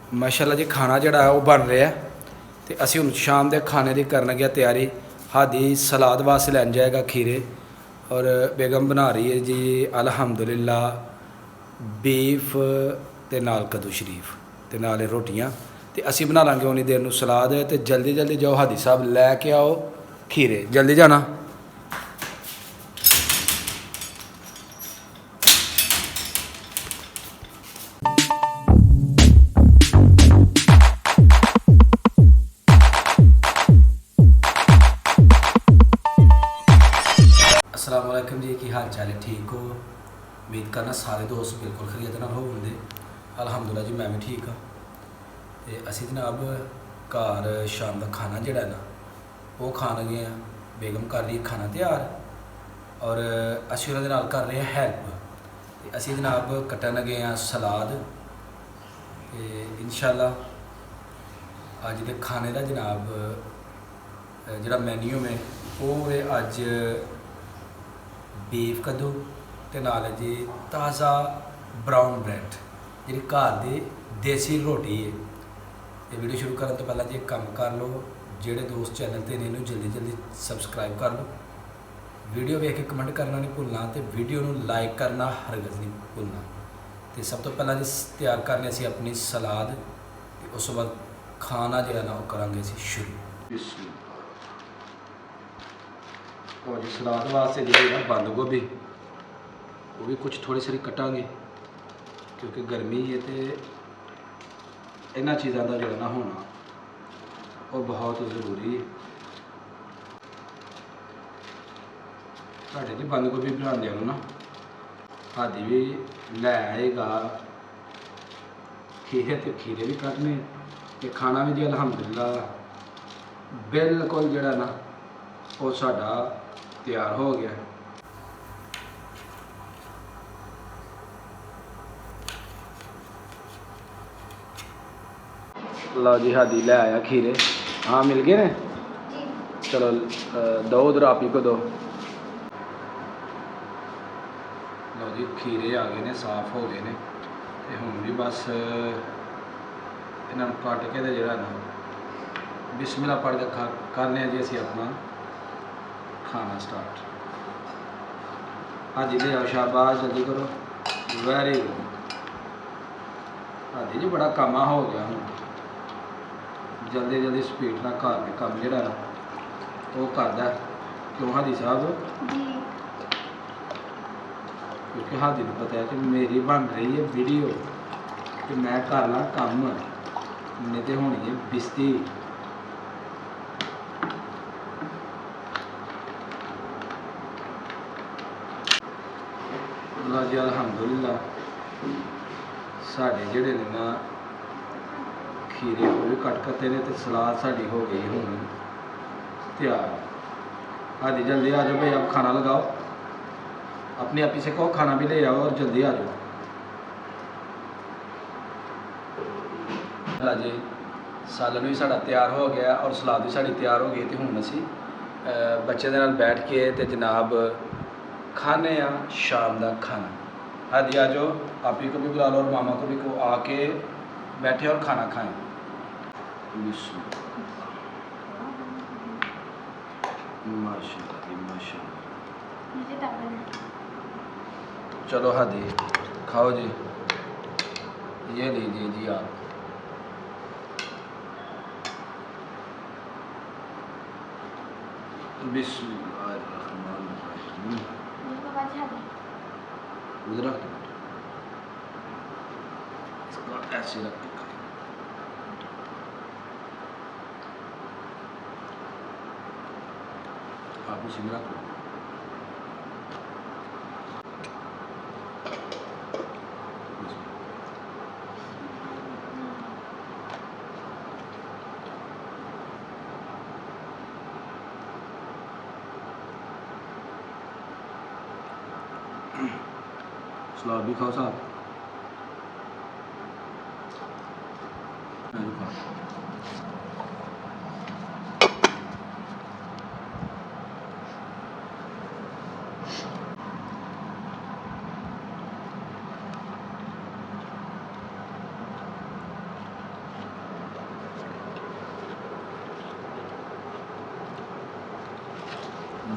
माशाअल्लाह जी खाना जड़ा है वो बन रहा है तो असी हूँ शाम के खाने की करन गया तैयारी। हादी सलाद वास्ते लैन जाएगा खीरे और बेगम बना रही है जी अल्हम्दुलिल्लाह बीफ ते नाल कद्दू शरीफ ते नाल रोटियां ते असी बना लांगे उन्नी देर नूं सलाद। तो जल्दी जल्दी जाओ हादी साहब लैके आओ खीरे, जल्दी जाना। अस्सलाम वालेकुम जी, की हाल चाल है? ठीक हो? उम्मीद करना सारे दोस्त बिल्कुल खरीद नाल होंगे। अल्हम्दुलिल्लाह जी मैं भी ठीक हाँ। तो असी जनाब घर शाम का खाना जड़ा ना वो खान गए हैं। बेगम कर रही है खाना तैयार और असी उन्होंने नाल कर रहे हैं हैल्प। तो असी जनाब कट्टन गए हैं सलाद। तो इंशाअल्लाह अज के खाने का जनाब जड़ा मैन्यू में वो है अज बीफ कद्दू ते नाल जी ताज़ा ब्राउन ब्रैड जी घर की देसी रोटी है। ये वीडियो शुरू करने तो पहले जी कम कर लो, जेडे दोस्त चैनल पर इन्हों जल्दी जल्दी सबसक्राइब कर लो, वीडियो वेख के कमेंट करना नहीं भुलना, तो वीडियो को लाइक करना हरगज नहीं भुलना। तो सब तो पहला जी तैयार करने असी अपनी सलाद, उस बाद खाना जो है ना वो करांगे असी शुरू। और जी सलाद वास्ते जी है बंद गोभी, वो भी कुछ थोड़ी सारी कटांगे क्योंकि गर्मी है तो इन्ह चीज़ों का जो ना होना वो बहुत ज़रूरी है। साढ़े जी बंद गोभी बनाने ना हादी भी लै आएगा खीरे, तो खीरे भी कटने तो खाना भी जी अल्हम्दुलिल्लाह बिल्कुल जड़ा ना वो साडा तैयार हो गया। लो जी हादी ले आया खीरे। हाँ मिल गए ने, चलो दो उधर आप ही को दो। लो जी खीरे आ गए ने, साफ हो गए ने, तो हुण भी बस इन्हों कट के तो जरा ना बिस्मिल्लाह पढ़ के करने जी असी अपना खाना स्टार्ट। हाजी ले आओ, शाबाश जल्दी करो, वेरी गुड। हाजी जी बड़ा कामा हो गया हूँ, जल्दी जल्दी स्पीड ना घर के काम जरा ना वो करता। क्यों हादी साहब? क्योंकि हादी को पता है कि मेरी बन रही है वीडियो, कि मैं कर ला कम, नहीं तो होनी है बिस्ती। अल्लाह जी अल्हम्दुलिल्लाह साढ़े जेडे ने ना खीरे वो भी कट करते हैं, तो सलाद साड़ी हो गई हूँ तैयार। हादी जल्दी आ जाओ भाई, आप खाना लगाओ, अपने आप ही से कहो खाना भी ले आओ और जल्दी आ जाओ। हाँ जी सालन भी साड़ा तैयार हो गया और सलाद भी साड़ी तैयार हो गई। तो हूँ असी बच्चे दे नाल बैठ के तो जनाब खाने शाम का खाना। हादी आ जाओ, आप ही को भी बुला लो और मामा को भी को आके बैठे और खाना खाएं। माशाअल्लाह जी माशाअल्लाह। चलो हादी खाओ जी, ये लीजिए जी आप। बिस्मिल्लाहिर्रहमानिर्रहीम। उधर रख दो, इसको ऐसे रख के खाओ। आप उसी में रख लो। सलाद भी खाओ साहब।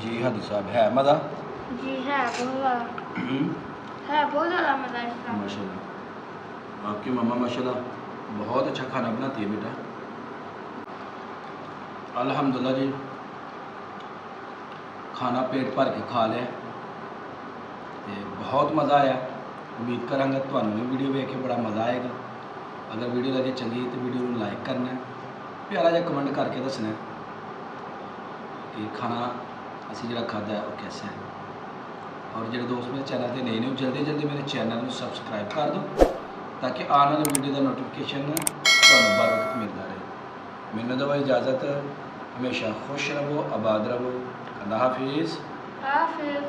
जी हादी साहब है मज़ा? जी है बहुत ज़्यादा, है बहुत ज़्यादा मज़ा इसका। माशाल्लाह आपकी मम्मा माशाल्लाह बहुत अच्छा खाना बनाती है बेटा। अल्हम्दुलिल्लाह जी खाना पेट भर के खा लिया ते बहुत मज़ा आया। उम्मीद करांगा तुहानू भी वीडियो वेख के बड़ा मज़ा आएगा। अगर वीडियो लगे चंगी तो वीडियो को लाइक करना, प्यारा जिहा कमेंट करके दसना कि खाना असी जिहड़ा खादा है वो कैसा है। और जो दोस्त मेरे चैनल पर नए ने जल्दी जल्दी मेरे चैनल को सबसक्राइब कर दो ताकि आने वाली वीडियो का नोटिफिकेशन तुहानू बर वक्त मिलता रहे। मैनू दो इजाज़त, हमेशा खुश रहो, आबाद रहो। अल्लाह हाफिज़। हाफिज़।